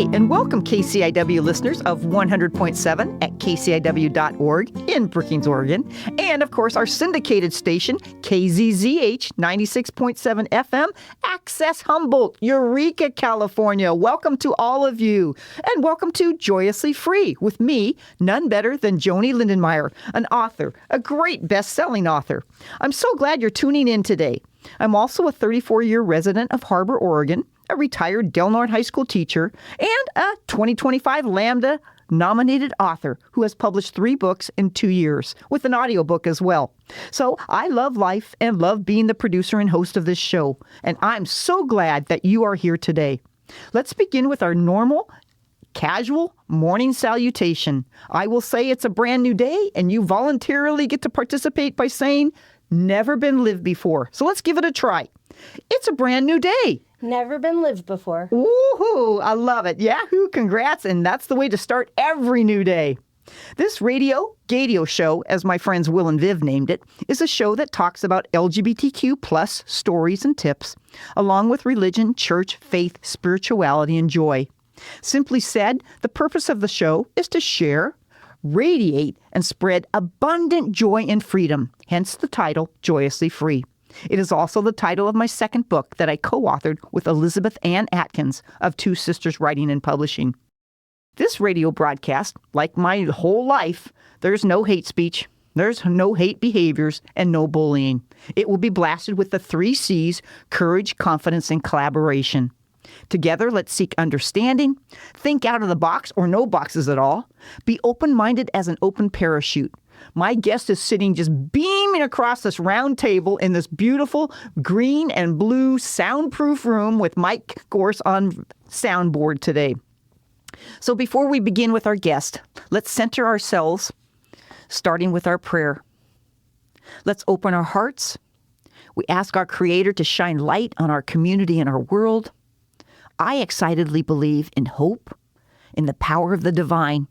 Hi, and welcome KCIW listeners of 100.7 at kciw.org in Brookings, Oregon, and of course our syndicated station, KZZH 96.7 FM, Access Humboldt, Eureka, California. Welcome to all of you, and welcome to Joyously Free with me, none better than Joanie Lindenmeyer, an author, a great best-selling author. I'm so glad you're tuning in today. I'm also a 34-year resident of Harbor, Oregon, a retired Del Norte High School teacher, and a 2025 Lambda nominated author who has published 3 books in 2 years, with an audiobook as well. So I love life and love being the producer and host of this show, and I'm so glad that you are here today. Let's begin with our normal, casual morning salutation. I will say it's a brand new day, and you voluntarily get to participate by saying, never been lived before. So let's give it a try. It's a brand new day. Never been lived before. Woohoo! I love it. Yahoo! Congrats. And that's the way to start every new day. This Gadio show, as my friends Will and Viv named it, is a show that talks about LGBTQ plus stories and tips, along with religion, church, faith, spirituality, and joy. Simply said, the purpose of the show is to share, radiate, and spread abundant joy and freedom, hence the title, Joyously Free. It is also the title of my second book that I co-authored with Elizabeth Ann Atkins of Two Sisters Writing and Publishing. This radio broadcast, like my whole life, there's no hate speech, there's no hate behaviors, and no bullying. It will be blasted with the 3 C's, courage, confidence, and collaboration. Together, let's seek understanding, think out of the box or no boxes at all, be open-minded as an open parachute. My guest is sitting just beaming across this round table in this beautiful green and blue soundproof room with Mike Gorse on soundboard today. So before we begin with our guest, let's center ourselves, starting with our prayer. Let's open our hearts. We ask our Creator to shine light on our community and our world. I excitedly believe in hope, in the power of the divine,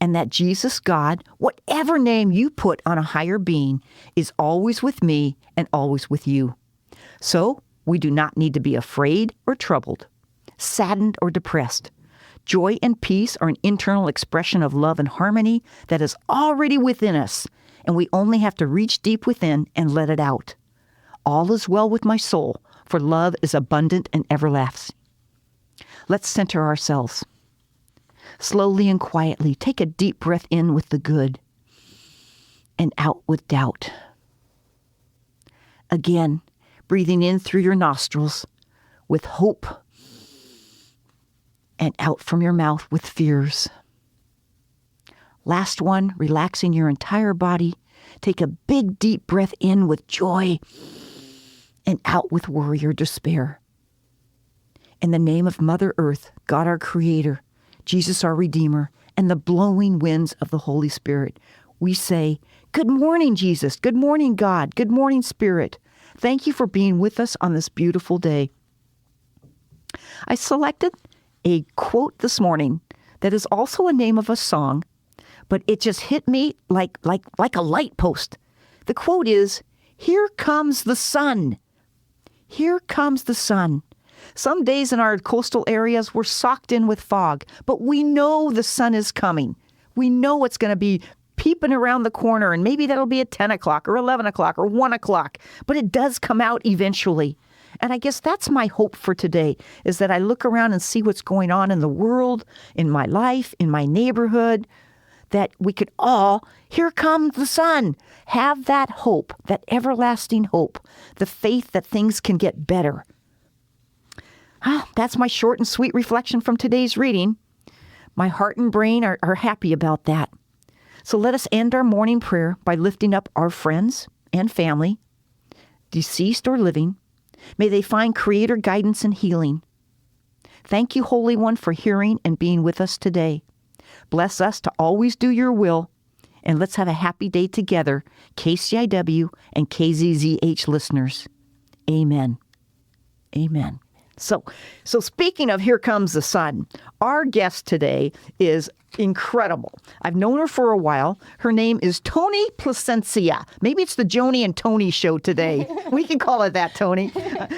and that Jesus, God, whatever name you put on a higher being, is always with me and always with you. So we do not need to be afraid or troubled, saddened or depressed. Joy and peace are an internal expression of love and harmony that is already within us, and we only have to reach deep within and let it out. All is well with my soul, for love is abundant and everlasting. Let's center ourselves. Slowly and quietly, take a deep breath in with the good and out with doubt. Again, breathing in through your nostrils with hope and out from your mouth with fears. Last one, relaxing your entire body. Take a big, deep breath in with joy and out with worry or despair. In the name of Mother Earth, God our Creator, Jesus our Redeemer, and the blowing winds of the Holy Spirit, we say, good morning, Jesus. Good morning, God. Good morning, Spirit. Thank you for being with us on this beautiful day. I selected a quote this morning that is also a name of a song, but it just hit me like a light post. The quote is, "Here comes the sun. Here comes the sun." Some days in our coastal areas, we're socked in with fog, but we know the sun is coming. We know it's going to be peeping around the corner, and maybe that'll be at 10 o'clock or 11 o'clock or 1 o'clock, but it does come out eventually. And I guess that's my hope for today, is that I look around and see what's going on in the world, in my life, in my neighborhood, that we could all, here comes the sun, have that hope, that everlasting hope, the faith that things can get better. That's my short and sweet reflection from today's reading. My heart and brain are happy about that. So let us end our morning prayer by lifting up our friends and family, deceased or living. May they find Creator guidance and healing. Thank you, Holy One, for hearing and being with us today. Bless us to always do your will, and let's have a happy day together, KCIW and KZZH listeners. Amen. Amen. So speaking of Here Comes the Sun, our guest today is incredible. I've known her for a while. Her name is Toni Placensia. Maybe it's the Joanie and Toni show today. We can call it that, Toni.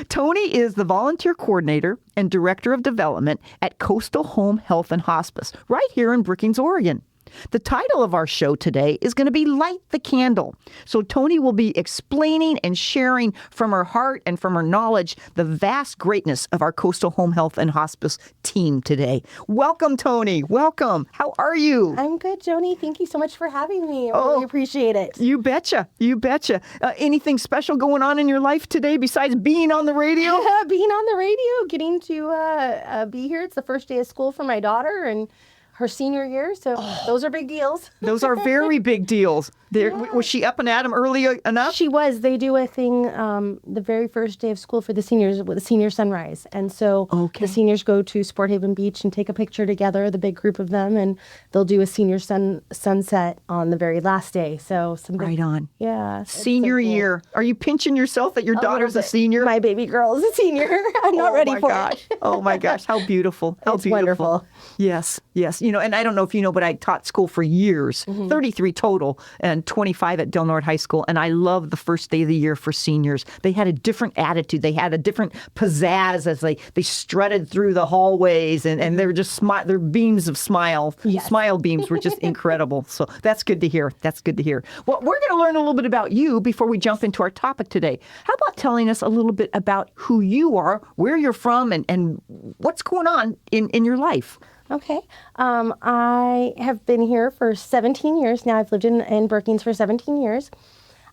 Toni is the volunteer coordinator and director of development at Coastal Home Health and Hospice, right here in Brookings, Oregon. The title of our show today is going to be Light the Candle. So Toni will be explaining and sharing from her heart and from her knowledge the vast greatness of our Coastal Home Health and Hospice team today. Welcome, Toni. Welcome. How are you? I'm good, Joanie. Thank you so much for having me. I really appreciate it. You betcha. You betcha. Anything special going on in your life today besides being on the radio? Being on the radio, getting to be here. It's the first day of school for my daughter and her senior year, so those are big deals. Those are very big deals. Was she up and at 'em early enough? She was. They do a thing the very first day of school for the seniors with a senior sunrise. And so the seniors go to Sport Haven Beach and take a picture together, the big group of them, and they'll do a senior sunset on the very last day. So right on. Yeah. Senior year. Are you pinching yourself that your daughter's a senior? My baby girl is a senior. I'm not ready for it. Oh my gosh. How beautiful. How beautiful. Wonderful. Yes. Yes. You know, and I don't know if you know, but I taught school for years, 33 total, and 25 at Del Norte High School. And I love the first day of the year for seniors. They had a different attitude. They had a different pizzazz as they strutted through the hallways, and they were just their beams of smile. Yes. Smile beams were just incredible. So that's good to hear. That's good to hear. Well, we're going to learn a little bit about you before we jump into our topic today. How about telling us a little bit about who you are, where you're from, and what's going on in your life? Okay. I have been here for 17 years now. I've lived in Brookings for 17 years.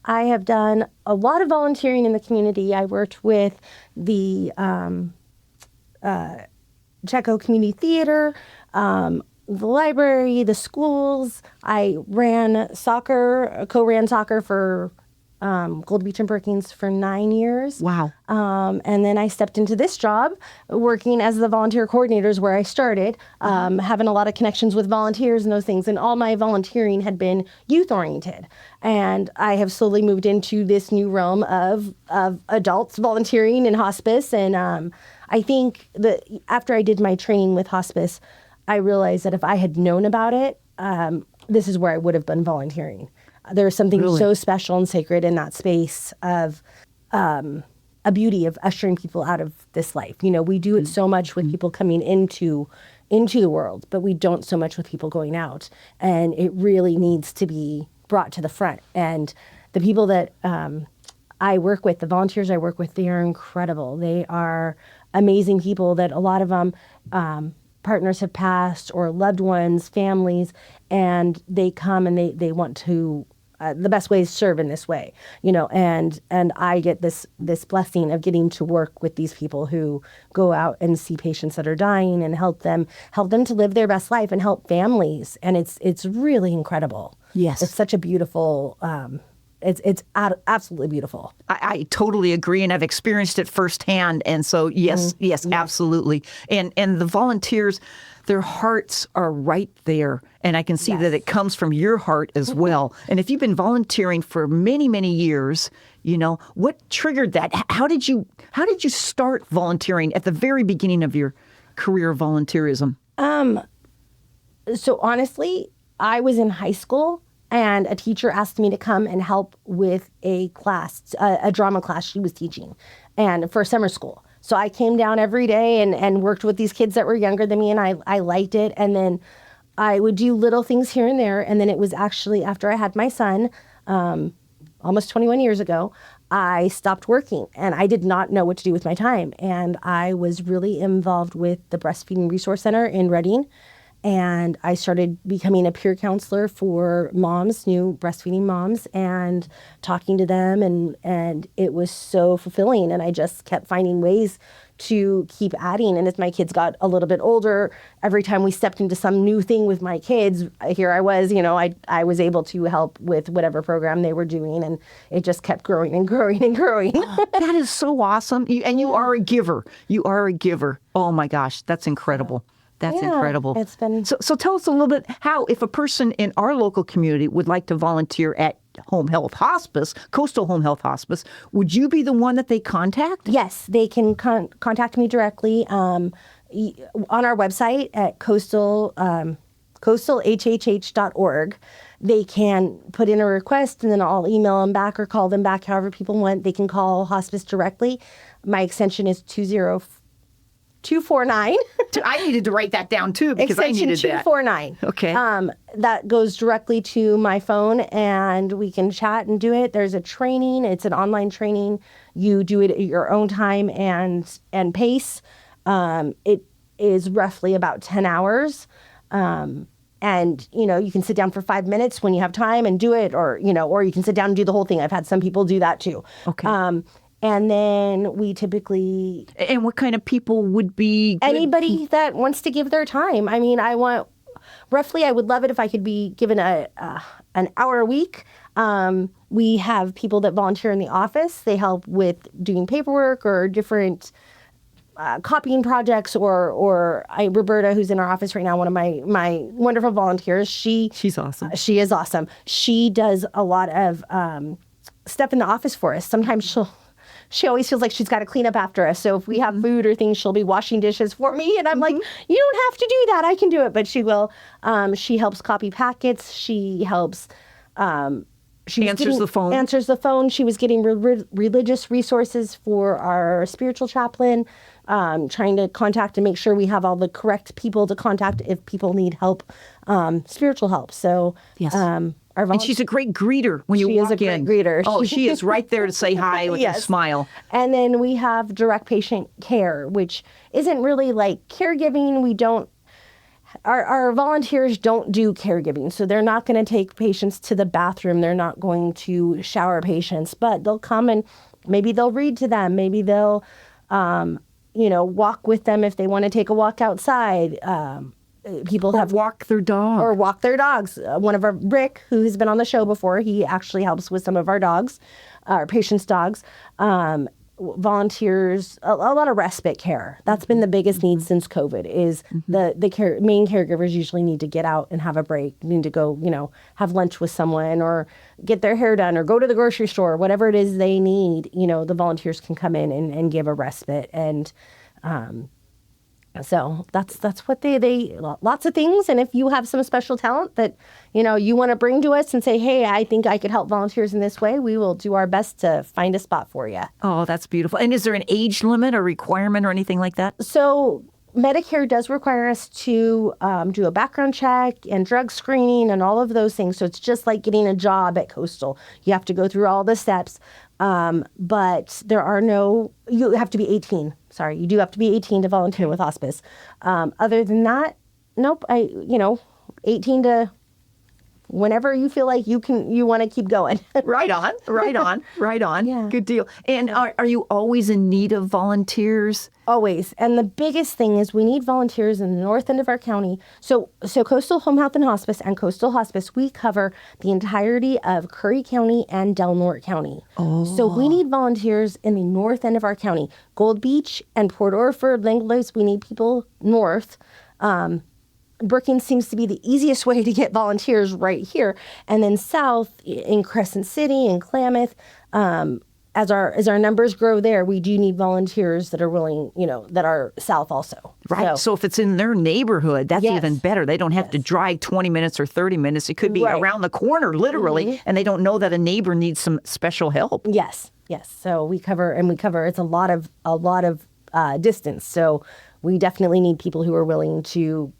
I have done a lot of volunteering in the community. I worked with the Checo Community Theater, the library, the schools. I ran soccer, co-ran soccer for Gold Beach and Brookings for 9 years. Wow. And then I stepped into this job working as the volunteer coordinators where I started, having a lot of connections with volunteers and those things. And all my volunteering had been youth oriented. And I have slowly moved into this new realm of adults volunteering in hospice. And I think that after I did my training with hospice, I realized that if I had known about it, this is where I would have been volunteering. There's something so special and sacred in that space of a beauty of ushering people out of this life. You know, we do it so much with people coming into the world, but we don't so much with people going out. And it really needs to be brought to the front. And the people that I work with, the volunteers I work with, they are incredible. They are amazing people that a lot of them partners have passed or loved ones, families, and they come and they want to the best way is serve in this way, you know, and I get this blessing of getting to work with these people who go out and see patients that are dying and help them to live their best life and help families. And it's really incredible. Yes. It's such a beautiful, it's absolutely beautiful. I totally agree, and I've experienced it firsthand. And so, yes, absolutely. And the volunteers, their hearts are right there. And I can see that it comes from your heart as well. And if you've been volunteering for many, many years, you know, what triggered that? How did you start volunteering at the very beginning of your career of volunteerism? So honestly, I was in high school and a teacher asked me to come and help with a class, a drama class she was teaching, and for summer school. So I came down every day and worked with these kids that were younger than me, and I liked it. And then I would do little things here and there. And then it was actually after I had my son, almost 21 years ago, I stopped working and I did not know what to do with my time. And I was really involved with the Breastfeeding Resource Center in Redding. And I started becoming a peer counselor for moms, new breastfeeding moms, and talking to them. And it was so fulfilling. And I just kept finding ways to keep adding. And as my kids got a little bit older, every time we stepped into some new thing with my kids, here I was, you know, I was able to help with whatever program they were doing. And it just kept growing and growing and growing. That is so awesome. You are a giver. You are a giver. Oh my gosh, that's incredible. That's incredible. It's been so tell us a little bit how, if a person in our local community would like to volunteer at Home Health Hospice, Coastal Home Health Hospice, would you be the one that they contact? Yes, they can contact me directly on our website at coastalhhh.org. They can put in a request, and then I'll email them back or call them back, however people want. They can call hospice directly. My extension is 20249. I needed to write that down too because I needed Extension 249. that. Okay. That goes directly to my phone, and we can chat and do it. There's a training. It's an online training. You do it at your own time and pace. It is roughly about 10 hours. And, you can sit down for 5 minutes when you have time and do it, or you can sit down and do the whole thing. I've had some people do that too. Okay. And then we typically... And what kind of people would be... Anybody that wants to give their time. I mean, I would love it if I could be given an hour a week. We have people that volunteer in the office. They help with doing paperwork or different copying projects, or Roberta, who's in our office right now, one of my wonderful volunteers. She's awesome. She is awesome. She does a lot of stuff in the office for us. Sometimes she always feels like she's got to clean up after us. So if we have food or things, she'll be washing dishes for me. And I'm like, you don't have to do that. I can do it. But she will. She helps copy packets. She helps. She answers the phone. She was getting religious resources for our spiritual chaplain, trying to contact and make sure we have all the correct people to contact if people need help, spiritual help. So, yes. And she's a great greeter when you walk in. She is a great greeter. Oh, she is right there to say hi with a smile. And then we have direct patient care, which isn't really like caregiving. We don't. Our volunteers don't do caregiving, so they're not going to take patients to the bathroom. They're not going to shower patients, but they'll come and maybe they'll read to them. Maybe they'll, walk with them if they want to take a walk outside. Walk their dog. Or walk their dogs. One of Rick, who has been on the show before, he actually helps with some of our dogs, our patients' dogs. Volunteers, a lot of respite care. That's been the biggest need since COVID is the main caregivers usually need to get out and have a break, need to go, have lunch with someone or get their hair done or go to the grocery store, whatever it is they need, the volunteers can come in and give a respite. And so that's what they lots of things. And if you have some special talent that, you want to bring to us and say, hey, I think I could help volunteers in this way, we will do our best to find a spot for you. Oh, that's beautiful. And is there an age limit or requirement or anything like that? So Medicare does require us to do a background check and drug screening and all of those things. So it's just like getting a job at Coastal. You have to go through all the steps. But you have to be 18. Sorry, you do have to be 18 to volunteer with hospice. Other than that, nope. 18 to whenever you feel like you want to keep going. Right on. Yeah. Good deal. And are you always in need of volunteers? Always. And the biggest thing is we need volunteers in the north end of our county. So Coastal Home Health and Hospice and Coastal Hospice, we cover the entirety of Curry County and Del Norte County. Oh. So we need volunteers in the north end of our county. Gold Beach and Port Orford, Langlois, we need people north. Brookings seems to be the easiest way to get volunteers right here. And then south in Crescent City and Klamath, as our numbers grow there, we do need volunteers that are willing, that are south also. Right. So if it's in their neighborhood, that's even better. They don't have to drive 20 minutes or 30 minutes. It could be around the corner, literally, and they don't know that a neighbor needs some special help. Yes. So we cover, it's a lot of distance. So we definitely need people who are willing to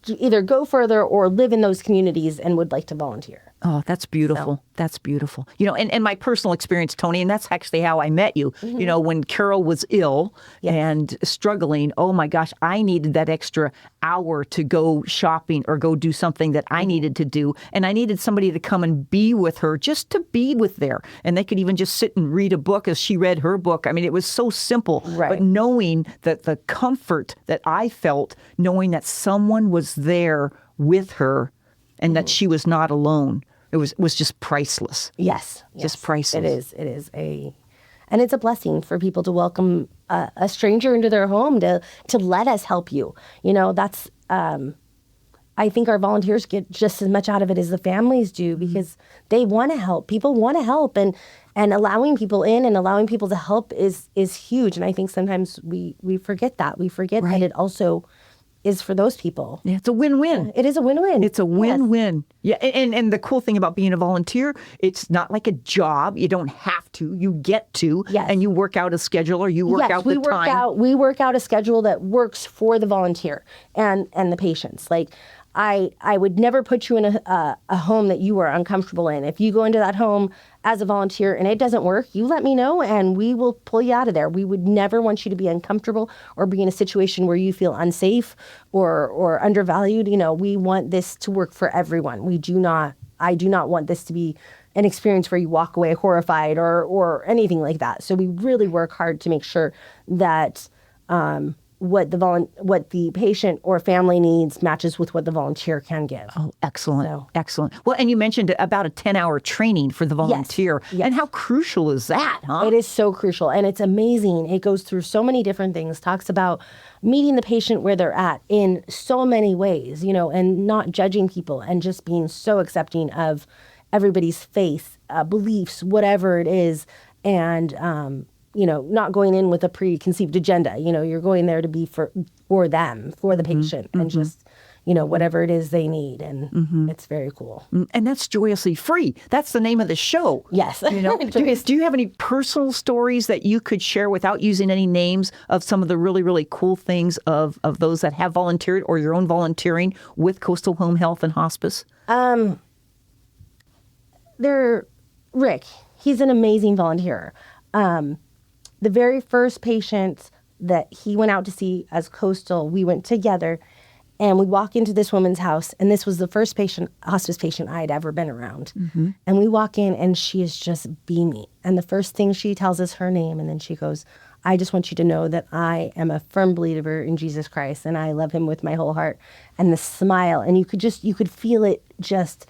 either go further or live in those communities and would like to volunteer. Oh, that's beautiful. So. That's beautiful. And my personal experience, Toni, and that's actually how I met you. Mm-hmm. When Carol was ill and struggling, oh my gosh, I needed that extra hour to go shopping or go do something that I needed to do. And I needed somebody to come and be with her, just to be with there. And they could even just sit and read a book as she read her book. I mean, it was so simple. Right. But knowing that the comfort that I felt, knowing that someone was there with her and that she was not alone. It was just priceless. Yes. Just priceless. It is and it's a blessing for people to welcome a stranger into their home to let us help you. That's I think our volunteers get just as much out of it as the families do because they want to help. People want to help, and allowing people in and allowing people to help is huge. And I think sometimes we forget that. We forget that it also is for those people. Yeah, it's a win-win. It is a win-win. It's a win-win. Yes. Yeah, and the cool thing about being a volunteer, it's not like a job. You don't have to. You get to. Yes. And you work out a schedule or you work out the time. We work out a schedule that works for the volunteer and the patients. Like, I would never put you in a home that you are uncomfortable in. If you go into that home as a volunteer and it doesn't work, you let me know and we will pull you out of there. We would never want you to be uncomfortable or be in a situation where you feel unsafe or undervalued. You know, we want this to work for everyone. I do not want this to be an experience where you walk away horrified or anything like that. So we really work hard to make sure that what the patient or family needs matches with what the volunteer can give. Oh, excellent. Excellent. Well, and you mentioned about a 10-hour training for the volunteer. Yes. And how crucial is that, huh? It is so crucial, and it's amazing. It goes through so many different things, talks about meeting the patient where they're at in so many ways, you know, and not judging people and just being so accepting of everybody's faith, beliefs, whatever it is, and you know, not going in with a preconceived agenda. You know, you're going there to be for them, for the patient, and just, you know, whatever it is they need. And it's very cool. And that's Joyously Free. That's the name of the show. Yes. You know, do you have any personal stories that you could share without using any names of some of the really, really cool things of those that have volunteered or your own volunteering with Coastal Home Health and Hospice? Rick, he's an amazing volunteer. The very first patient that he went out to see as Coastal, we went together and we walk into this woman's house, and this was the first hospice patient I had ever been around. And we walk in and she is just beaming. And the first thing she tells us her name, and then she goes, I just want you to know that I am a firm believer in Jesus Christ and I love him with my whole heart. And the smile, and you could feel it just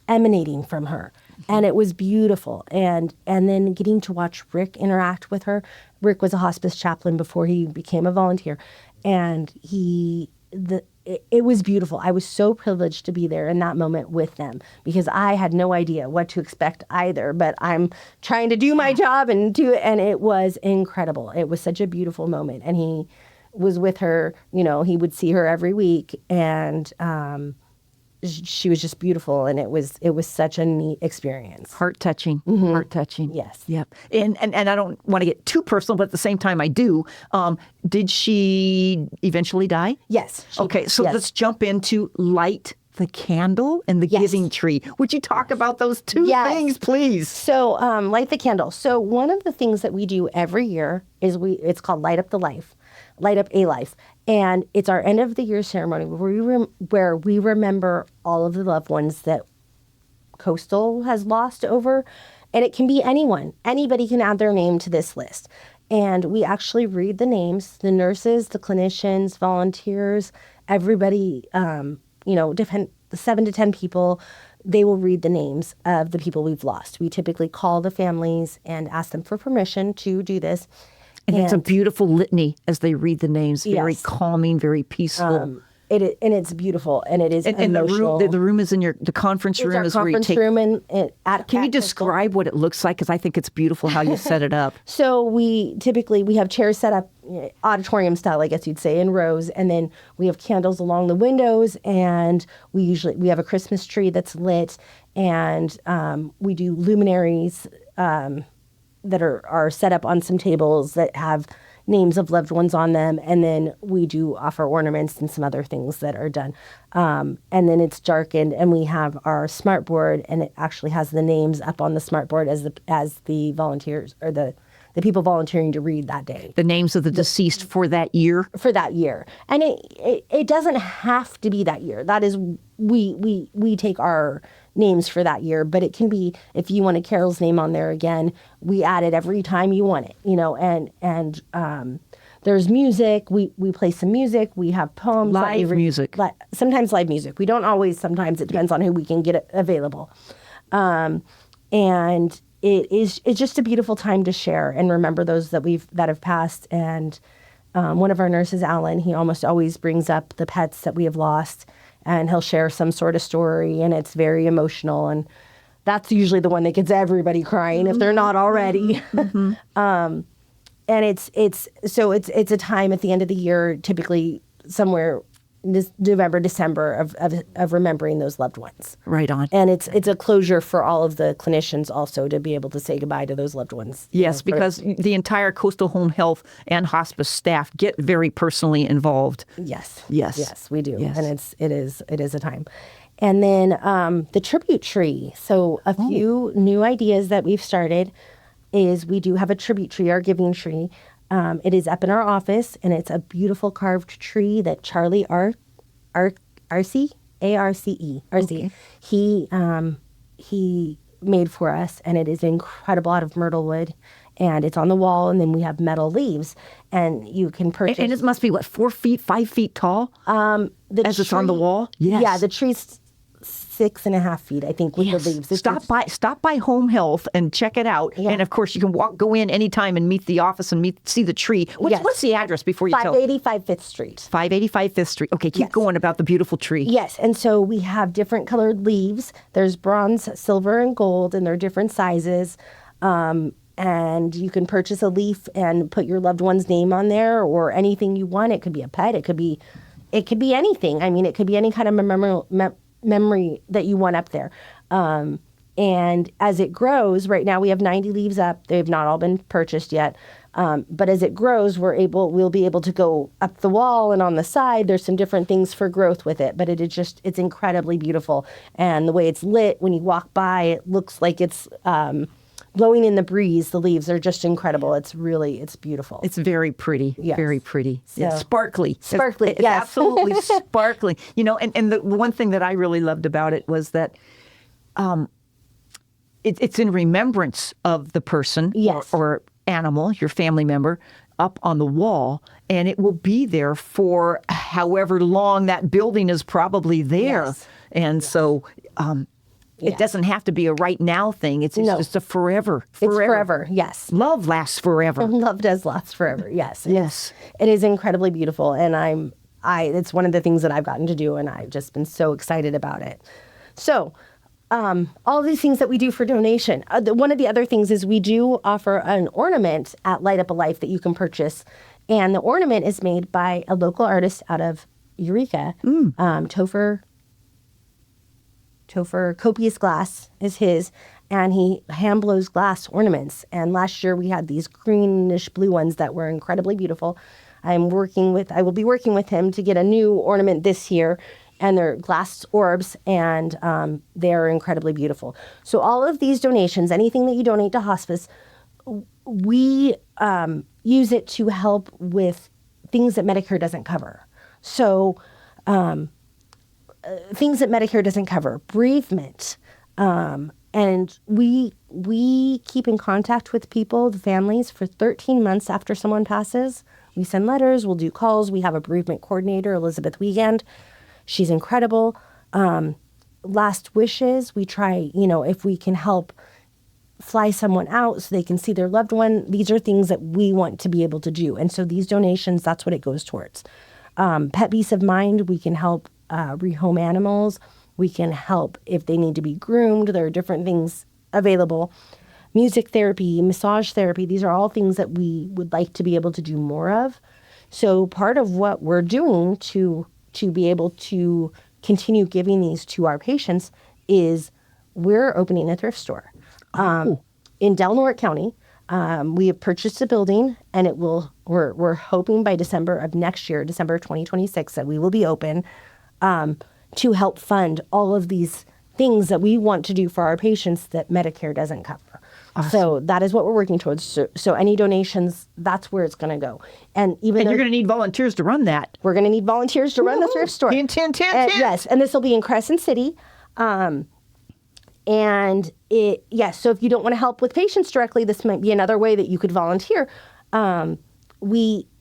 emanating from her. And it was beautiful. And then getting to watch Rick interact with her. Rick was a hospice chaplain before he became a volunteer. And it was beautiful. I was so privileged to be there in that moment with them because I had no idea what to expect either. But I'm trying to do my job and it was incredible. It was such a beautiful moment. And he was with her, you know, he would see her every week, and she was just beautiful, and it was such a neat experience. Heart touching. Heart touching. Yes. Yep. And I don't want to get too personal, but at the same time I do. Did she eventually die? Yes. Okay, so let's jump into light the candle and the giving tree. Would you talk about those two things, please? So light the candle. So one of the things that we do every year is it's called Light Up a Life. And it's our end of the year ceremony where we remember all of the loved ones that Coastal has lost over. And it can be anyone. Anybody can add their name to this list. And we actually read the names, the nurses, the clinicians, volunteers, everybody, different 7 to 10 people. They will read the names of the people we've lost. We typically call the families and ask them for permission to do this. And it's a beautiful litany as they read the names. Very calming, very peaceful. It's beautiful, and it is emotional. The room is in the conference room. It's our conference room. Can you describe what it looks like? Because I think it's beautiful how you set it up. So we have chairs set up auditorium style, I guess you'd say, in rows, and then we have candles along the windows, and we have a Christmas tree that's lit, and we do luminaries that are set up on some tables that have names of loved ones on them, and then we do offer ornaments and some other things that are done. And then it's darkened, and we have our smart board, and it actually has the names up on the smart board as the volunteers or the people volunteering to read that day. The names of the deceased for that year? For that year. And it doesn't have to be that year. That is, we take our names for that year, but it can be, if you want a Carol's name on there again, we add it every time you want it, and there's music. We play some music. We have poems. Live music. Sometimes live music. We don't always. Sometimes it depends on who we can get available. And it's just a beautiful time to share and remember those that have passed. And one of our nurses, Alan, he almost always brings up the pets that we have lost. and he'll share some sort of story, and it's very emotional. And that's usually the one that gets everybody crying if they're not already. And it's a time at the end of the year, typically somewhere this November, December of remembering those loved ones. Right on. And it's a closure for all of the clinicians also to be able to say goodbye to those loved ones. Yes, because the entire Coastal Home Health and Hospice staff get very personally involved. Yes. Yes. Yes, we do. Yes. And it is a time. And then the tribute tree. So a few new ideas that we've started is we do have a tribute tree, our giving tree. It is up in our office, and it's a beautiful carved tree that Charlie Arce, he made for us, and it is incredible out of myrtle wood, and it's on the wall, and then we have metal leaves, and you can purchase. And it must be, 4 feet, 5 feet tall it's on the wall? Yes. Yeah, the tree's 6.5 feet, I think, with the leaves. Stop by Home Health and check it out. Yeah. And of course, you can go in anytime and meet the office and see the tree. What's the address before you tell? 585 Fifth Street. 585 Fifth Street. Okay, keep going about the beautiful tree. Yes, and so we have different colored leaves. There's bronze, silver, and gold, and they're different sizes. And you can purchase a leaf and put your loved one's name on there, or anything you want. It could be a pet. It could be anything. I mean, it could be any kind of memory that you want up there. And as it grows, right now we have 90 leaves up. They've not all been purchased yet. But as it grows, we'll be able to go up the wall and on the side. There's some different things for growth with it, but it's incredibly beautiful. And the way it's lit, when you walk by, it looks like it's blowing in the breeze. The leaves are just incredible. It's beautiful. It's very pretty. Yes. Very pretty. So, it's sparkly. Sparkly, It's yes. absolutely sparkly. And the one thing that I really loved about it was that it's in remembrance of the person Yes. or animal, your family member, up on the wall, and it will be there for however long that building is probably there. Yes. And so it doesn't have to be a right now thing. It's just a forever. It's forever, yes. Love lasts forever. Love does last forever, yes. Yes. It is incredibly beautiful, and it's one of the things that I've gotten to do, and I've just been so excited about it. So, all these things that we do for donation. One of the other things is we do offer an ornament at Light Up a Life that you can purchase, and the ornament is made by a local artist out of Eureka. Topher Copious Glass is his, and he hand blows glass ornaments. And last year we had these greenish blue ones that were incredibly beautiful. I will be working with him to get a new ornament this year, and they're glass orbs, and they're incredibly beautiful. So all of these donations, anything that you donate to hospice, we use it to help with things that Medicare doesn't cover. So things that Medicare doesn't cover, bereavement. And we keep in contact with people, the families, for 13 months after someone passes. We send letters, we'll do calls. We have a bereavement coordinator, Elizabeth Wiegand. She's incredible. Last wishes, we try, if we can help fly someone out so they can see their loved one. These are things that we want to be able to do. And so these donations, that's what it goes towards. Pet peace of mind, we can help rehome animals. We can help if they need to be groomed. There are different things available. Music therapy, massage therapy, these are all things that we would like to be able to do more of. So part of what we're doing to be able to continue giving these to our patients is we're opening a thrift store. In Del Norte County. We have purchased a building, and we're hoping by December of next year, December 2026, that we will be open to help fund all of these things that we want to do for our patients that Medicare doesn't cover. Awesome. So that is what we're working towards. So any donations, that's where it's going to go. And you're going to need volunteers to run that. We're going to need volunteers to run the thrift store. 10. Yes, and this will be in Crescent City. So if you don't want to help with patients directly, this might be another way that you could volunteer. Even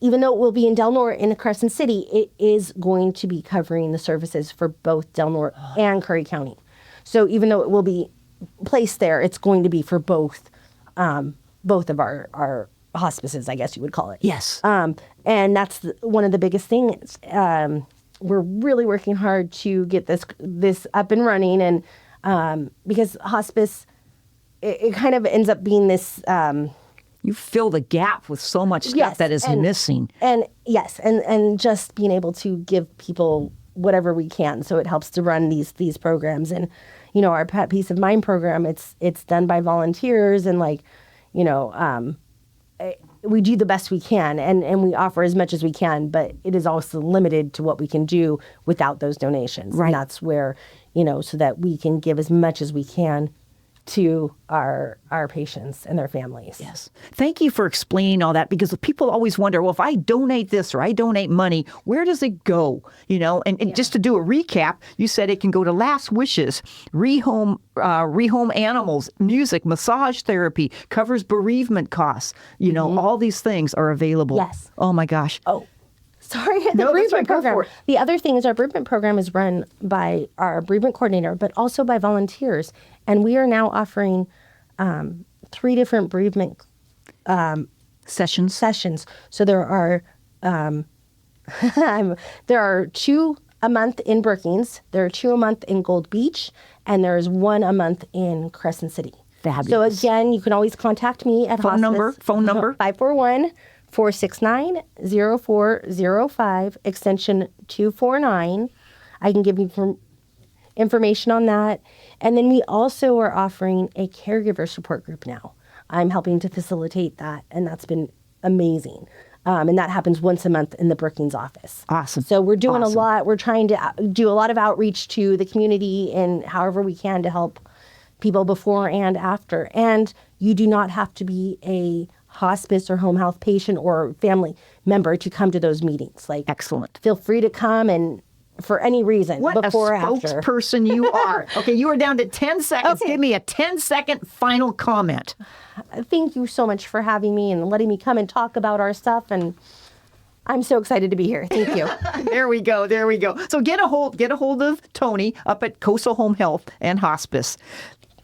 though it will be in Del Norte in Crescent City, it is going to be covering the services for both Del Norte and Curry County. So even though it will be placed there, it's going to be for both of our hospices, I guess you would call it. Yes. And that's one of the biggest things. we're really working hard to get this up and running, and because hospice, it kind of ends up being this. You fill the gap with so much stuff that is missing. And yes, and just being able to give people whatever we can, so it helps to run these programs. And our Pet Peace of Mind program, it's done by volunteers, and we do the best we can, and we offer as much as we can, but it is also limited to what we can do without those donations. Right. And that's where, so that we can give as much as we can to our patients and their families. Yes. Thank you for explaining all that, because people always wonder, well, if I donate this or I donate money, where does it go? And just to do a recap, you said it can go to Last Wishes, rehome animals, music, massage therapy, covers bereavement costs. All these things are available. Yes. Oh my gosh. Oh, sorry. The No, that's bereavement right. Go program. for it. The other thing is our bereavement program is run by our bereavement coordinator, but also by volunteers. And we are now offering 3 different bereavement Sessions. So there are there are 2 a month in Brookings, there are 2 a month in Gold Beach, and there's 1 a month in Crescent City. Fabulous. So again, you can always contact me at Phone Hospice. number. 541-469-0405, extension 249. I can give you information on that. And then we also are offering a caregiver support group now. I'm helping to facilitate that, and that's been amazing. And that happens once a month in the Brookings office. Awesome. So we're doing Awesome. a lot. We're trying to do a lot of outreach to the community and however we can to help people before and after. And you do not have to be a hospice or home health patient or family member to come to those meetings. Excellent. Feel free to come and for any reason, What before or a after. spokesperson you are. Okay, you are down to 10 seconds. Okay. Give me a 10-second final comment. Thank you so much for having me and letting me come and talk about our stuff. And I'm so excited to be here. Thank you. There we go. So get a hold of Toni up at Coastal Home Health and Hospice.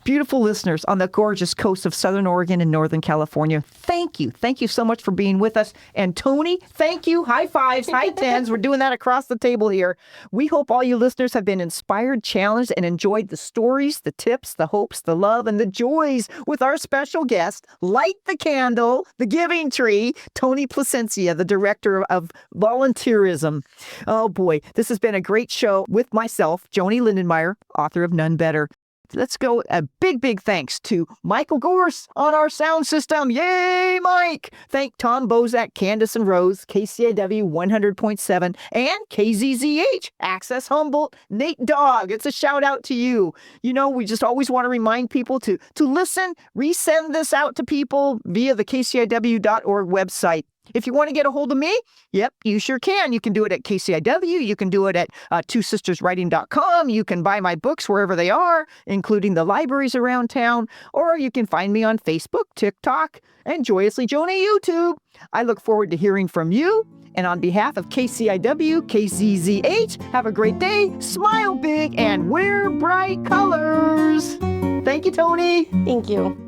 Beautiful listeners on the gorgeous coast of Southern Oregon and Northern California, thank you. Thank you so much for being with us. And Toni, thank you. High fives, high tens. We're doing that across the table here. We hope all you listeners have been inspired, challenged, and enjoyed the stories, the tips, the hopes, the love, and the joys with our special guest, Light the Candle, the Giving Tree, Toni Placensia, the Director of Volunteerism. Oh boy, this has been a great show with myself, Joanie Lindenmeyer, author of None Better. Let's go. A big thanks to Michael Gorse on our sound system. Yay, Mike! Thank Tom Bozak, Candace and Rose, KCIW 100.7, and KZZH, Access Humboldt, Nate Dogg. It's a shout out to you. We just always want to remind people to listen, resend this out to people via the KCIW.org website. If you want to get a hold of me, yep, you sure can. You can do it at KCIW. You can do it at twosisterswriting.com. You can buy my books wherever they are, including the libraries around town, or you can find me on Facebook, TikTok, and Joyously Joanie YouTube. I look forward to hearing from you. And on behalf of KCIW, KZZH, have a great day, smile big, and wear bright colors. Thank you, Toni. Thank you.